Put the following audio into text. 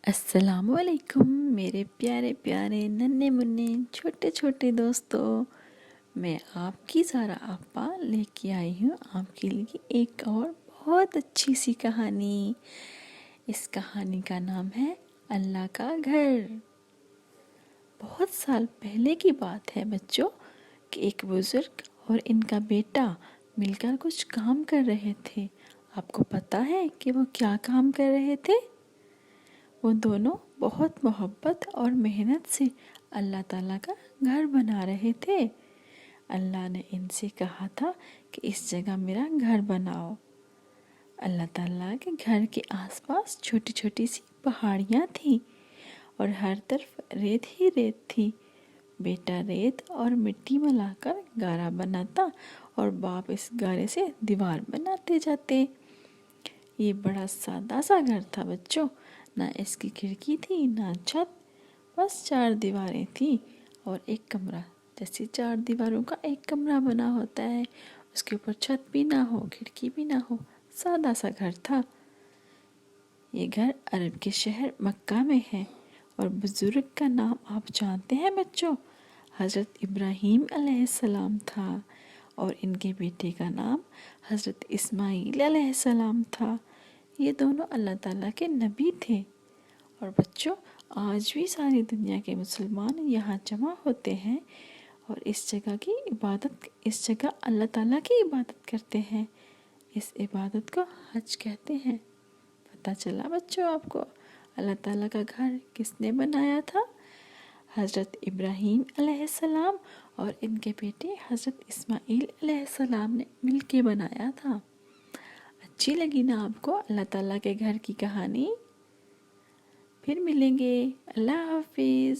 السلام علیکم میرے پیارے پیارے ننھے منھے چھوٹے چھوٹے دوستوں، میں آپ کی سارا آپا لے کے آئی ہوں آپ کے لیے ایک اور بہت اچھی سی کہانی۔ اس کہانی کا نام ہے اللہ کا گھر۔ بہت سال پہلے کی بات ہے بچوں کہ ایک بزرگ اور ان کا بیٹا مل کر کچھ کام کر رہے تھے۔ آپ کو پتہ ہے کہ وہ کیا کام کر رہے تھے؟ وہ دونوں بہت محبت اور محنت سے اللہ تعالیٰ کا گھر بنا رہے تھے۔ اللہ نے ان سے کہا تھا کہ اس جگہ میرا گھر بناؤ۔ اللہ تعالیٰ کے گھر کے آس پاس چھوٹی چھوٹی سی پہاڑیاں تھیں اور ہر طرف ریت ہی ریت تھی۔ بیٹا ریت اور مٹی ملا کر گارا بناتا اور باپ اس گارے سے دیوار بناتے جاتے۔ یہ بڑا سادہ سا گھر تھا بچوں، نہ اس کی کھڑکی تھی نہ چھت، بس 4 دیواریں تھیں اور ایک کمرہ، جیسے 4 دیواروں کا ایک کمرہ بنا ہوتا ہے، اس کے اوپر چھت بھی نہ ہو کھڑکی بھی نہ ہو، سادہ سا گھر تھا۔ یہ گھر عرب کے شہر مکہ میں ہے اور بزرگ کا نام آپ جانتے ہیں بچوں، حضرت ابراہیم علیہ السلام تھا اور ان کے بیٹے کا نام حضرت اسماعیل علیہ السلام تھا۔ یہ دونوں اللہ تعالیٰ کے نبی تھے۔ اور بچوں، آج بھی ساری دنیا کے مسلمان یہاں جمع ہوتے ہیں اور اس جگہ اللہ تعالیٰ کی عبادت کرتے ہیں۔ اس عبادت کو حج کہتے ہیں۔ پتہ چلا بچوں آپ کو اللہ تعالیٰ کا گھر کس نے بنایا تھا؟ حضرت ابراہیم علیہ السلام اور ان کے بیٹے حضرت اسماعیل علیہ السلام نے مل کے بنایا تھا۔ اچھی لگی نا آپ کو اللہ تعالیٰ کے گھر کی کہانی؟ پھر ملیں گے۔ اللہ حافظ۔